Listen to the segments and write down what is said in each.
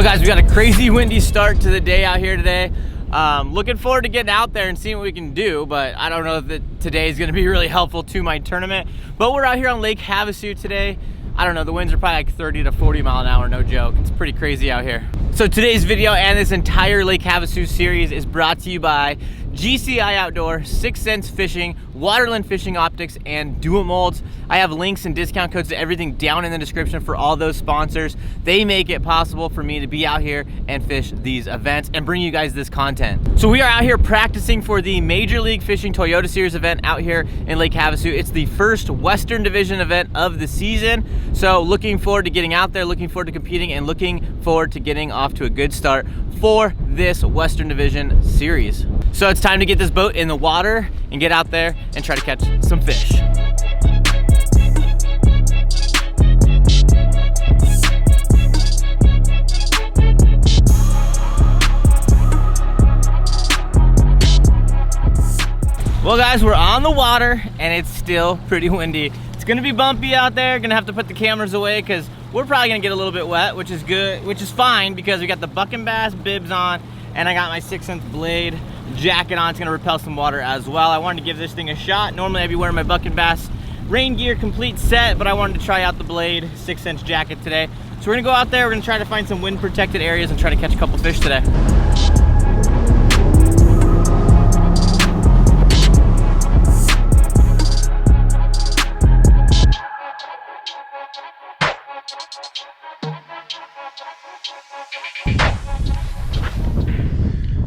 Guys, we got a crazy windy start to the day out here today. Looking forward to getting out there and seeing what we can do, but I don't know that today is going to be really helpful to my tournament. But we're out here on Lake Havasu today. I don't know, the winds are probably like 30 to 40 mile an hour, no joke. It's pretty crazy out here. So today's video and this entire Lake Havasu series is brought to you by GCI Outdoor, 6th Sense Fishing, Waterland Fishing Optics, and Do It Molds. I have links and discount codes to everything down in the description for all those sponsors. They make it possible for me to be out here and fish these events and bring you guys this content. So we are out here practicing for the Major League Fishing Toyota Series event out here in Lake Havasu. It's the first Western Division event of the season. So looking forward to getting out there, looking forward to competing, and looking forward to getting off to a good start for this Western Division series. So it's time to get this boat in the water and get out there and try to catch some fish. Well guys, we're on the water and it's still pretty windy. It's gonna be bumpy out there. Gonna have to put the cameras away because we're probably gonna get a little bit wet, which is good, which is fine because we got the BuckNBas bibs on and I got my 6th Sense blade jacket on. It's gonna repel some water as well. I wanted to give this thing a shot. Normally I'd be wearing my BuckNBas rain gear complete set, but I wanted to try out the blade 6th Sense jacket today. So we're gonna go out there, we're gonna try to find some wind protected areas and try to catch a couple fish today.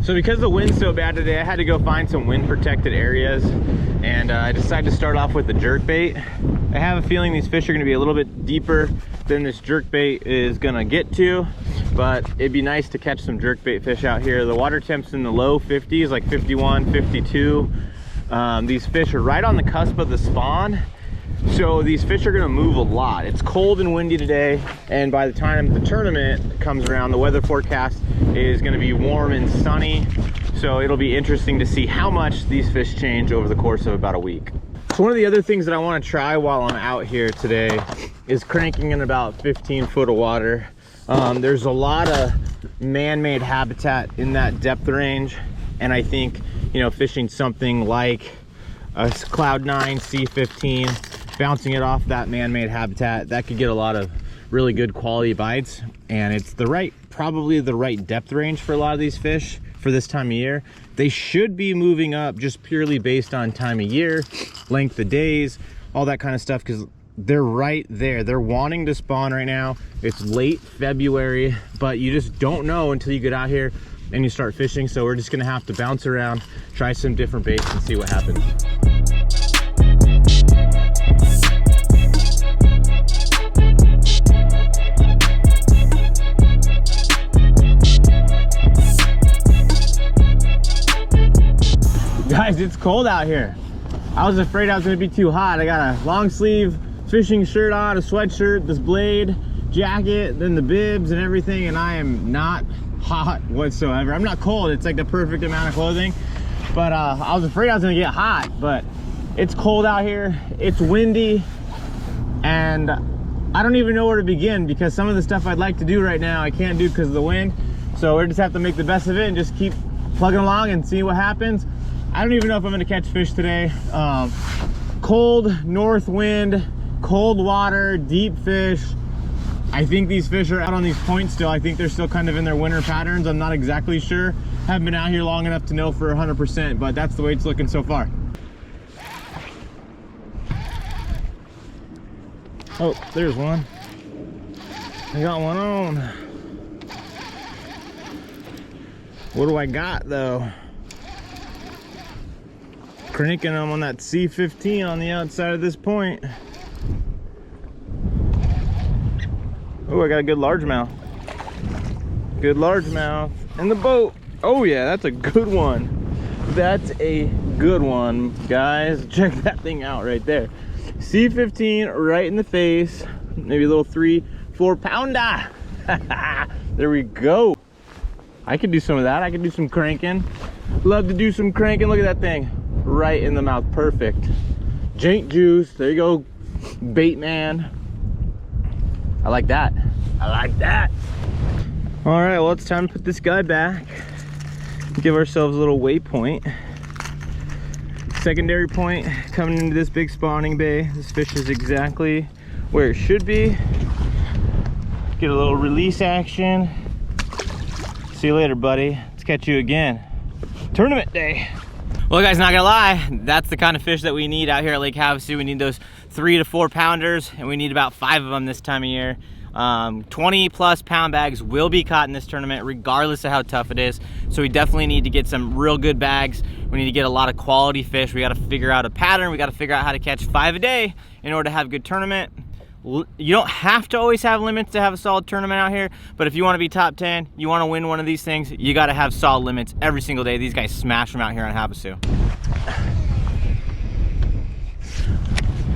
So because the wind's so bad today, I had to go find some wind protected areas, and I decided to start off with the jerkbait. I have a feeling these fish are gonna be a little bit deeper than this jerkbait is gonna get to, but it'd be nice to catch some jerkbait fish out here. The water temp's in the low 50s, like 51, 52. These fish are right on the cusp of the spawn. So these fish are gonna move a lot. It's cold and windy today, and by the time the tournament comes around, the weather forecast is gonna be warm and sunny. So it'll be interesting to see how much these fish change over the course of about a week. So one of the other things that I wanna try while I'm out here today is cranking in about 15 foot of water. There's a lot of man-made habitat in that depth range, and I think, you know, fishing something like a Cloud 9 C15, bouncing it off that man-made habitat, that could get a lot of really good quality bites, and it's probably the right depth range for a lot of these fish for this time of year. They should be moving up just purely based on time of year, length of days, all that kind of stuff, because they're right there. They're wanting to spawn right now. It's late February, but you just don't know until you get out here and you start fishing. So we're just gonna have to bounce around, try some different baits and see what happens. Guys, it's cold out here. I was afraid I was gonna be too hot. I got a long sleeve fishing shirt on, a sweatshirt, this blade, jacket, then the bibs and everything, and I am not hot whatsoever. I'm not cold, it's like the perfect amount of clothing, but I was afraid I was gonna get hot. But it's cold out here, it's windy, and I don't even know where to begin because some of the stuff I'd like to do right now I can't do because of the wind. So we just have to make the best of it and just keep plugging along and see what happens. I don't even know if I'm gonna catch fish today. Cold north wind, cold water, deep fish. I think these fish are out on these points still. I think they're still kind of in their winter patterns. I'm not exactly sure. Haven't been out here long enough to know for 100%, but that's the way it's looking so far. Oh, there's one. I got one on. What do I got though? Cranking them on that C15 on the outside of this point. Oh, I got a good largemouth. Good largemouth in the boat. Oh yeah, that's a good one. That's a good one, guys. Check that thing out right there. C15 right in the face. Maybe a little 3-4 pounder. There we go. I could do some of that. I could do some cranking. Love to do some cranking. Look at that thing. Right in the mouth. Perfect. Jank juice. There you go, bait man. I like that. I like that. All right, well, it's time to put this guy back. Give ourselves a little waypoint. Secondary point coming into this big spawning bay. This fish is exactly where it should be. Get a little release action. See you later, buddy. Let's catch you again. Tournament day. Well, guys, not gonna lie, that's the kind of fish that we need out here at Lake Havasu. We need those 3 to 4 pounders, and we need about 5 of them this time of year. 20 plus pound bags will be caught in this tournament regardless of how tough it is, so we definitely need to get some real good bags. We need to get a lot of quality fish. We got to figure out a pattern. We got to figure out how to catch 5 a day in order to have a good tournament. You don't have to always have limits to have a solid tournament out here, but if you want to be top 10, you want to win one of these things, you got to have solid limits every single day. These guys smash them out here on Havasu.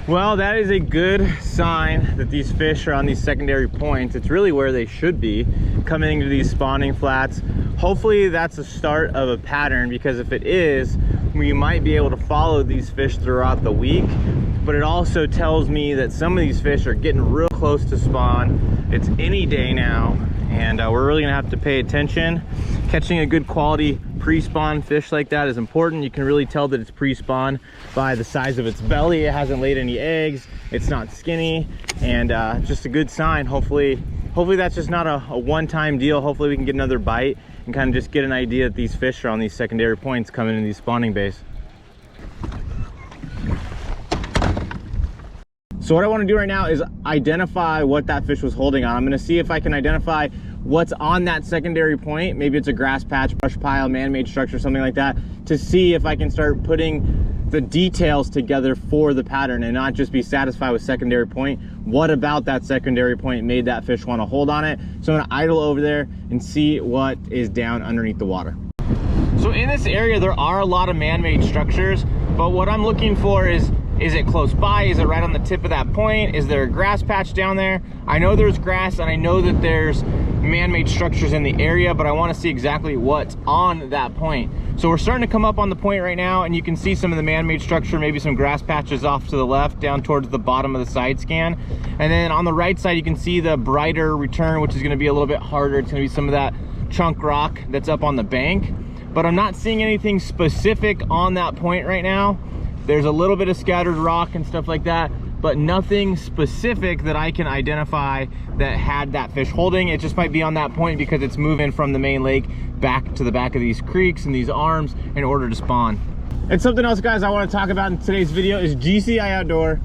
Well, that is a good sign that these fish are on these secondary points. It's really where they should be, coming into these spawning flats. Hopefully that's the start of a pattern, because if it is, we might be able to follow these fish throughout the week. But it also tells me that some of these fish are getting real close to spawn. It's any day now, and we're really gonna have to pay attention. Catching a good quality pre-spawn fish like that is important. You can really tell that it's pre-spawn by the size of its belly. It hasn't laid any eggs, it's not skinny, and just a good sign. Hopefully that's just not a one-time deal. Hopefully we can get another bite and kind of just get an idea that these fish are on these secondary points coming in these spawning bays. So what I want to do right now is identify what that fish was holding on. I'm going to see if I can identify what's on that secondary point. Maybe it's a grass patch, brush pile, man-made structure, something like that, to see if I can start putting the details together for the pattern and not just be satisfied with secondary point. What about that secondary point made that fish want to hold on it? So I'm going to idle over there and see what is down underneath the water. So in this area, there are a lot of man-made structures, but what I'm looking for is it close by? Is it right on the tip of that point? Is there a grass patch down there? I know there's grass, and I know that there's man-made structures in the area, but I want to see exactly what's on that point. So we're starting to come up on the point right now, and you can see some of the man-made structure, maybe some grass patches off to the left down towards the bottom of the side scan. And then on the right side, you can see the brighter return, which is going to be a little bit harder. It's going to be some of that chunk rock that's up on the bank, but I'm not seeing anything specific on that point right now. There's a little bit of scattered rock and stuff like that, but nothing specific that I can identify that had that fish holding. It just might be on that point because it's moving from the main lake back to the back of these creeks and these arms in order to spawn. And something else, guys, I want to talk about in today's video is GCI Outdoor.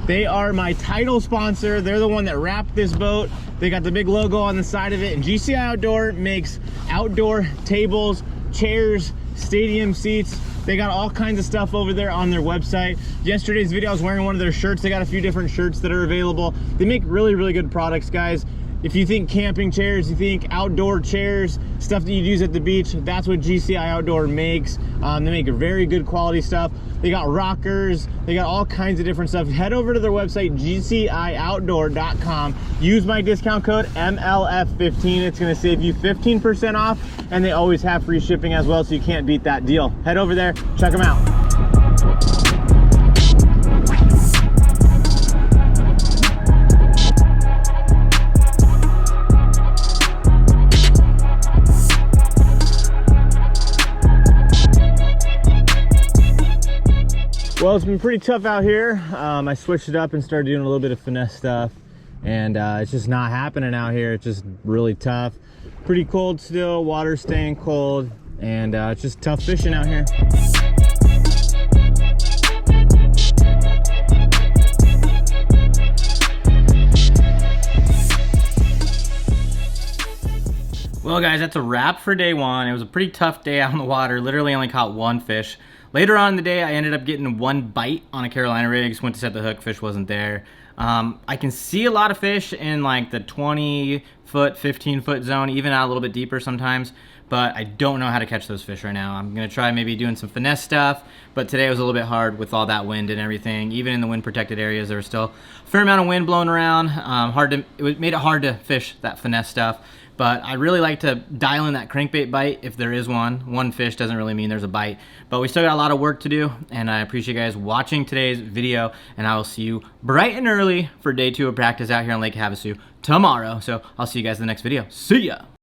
They are my title sponsor. They're the one that wrapped this boat. They got the big logo on the side of it, and GCI Outdoor makes outdoor tables, chairs, stadium seats. They got all kinds of stuff over there on their website. Yesterday's video, I was wearing one of their shirts. They got a few different shirts that are available. They make really, really good products, guys. If you think camping chairs, you think outdoor chairs, stuff that you'd use at the beach, that's what GCI Outdoor makes. They make very good quality stuff. They got rockers, they got all kinds of different stuff. Head over to their website, gcioutdoor.com. Use my discount code MLF15. It's gonna save you 15% off, and they always have free shipping as well, so you can't beat that deal. Head over there, check them out. Well, it's been pretty tough out here. I switched it up and started doing a little bit of finesse stuff, and it's just not happening out here. It's just really tough. Pretty cold still, water's staying cold, and it's just tough fishing out here. Well, guys, that's a wrap for day one. It was a pretty tough day out in the water. Literally only caught one fish. Later on in the day, I ended up getting one bite on a Carolina rig. Just went to set the hook, fish wasn't there. I can see a lot of fish in like the 20-foot, 15-foot zone, even out a little bit deeper sometimes, but I don't know how to catch those fish right now. I'm gonna try maybe doing some finesse stuff, but today was a little bit hard with all that wind and everything. Even in the wind protected areas, there was still a fair amount of wind blowing around. It made it hard to fish that finesse stuff. But I really like to dial in that crankbait bite if there is one. One fish doesn't really mean there's a bite. But we still got a lot of work to do, and I appreciate you guys watching today's video, and I will see you bright and early for day 2 of practice out here on Lake Havasu tomorrow. So I'll see you guys in the next video. See ya!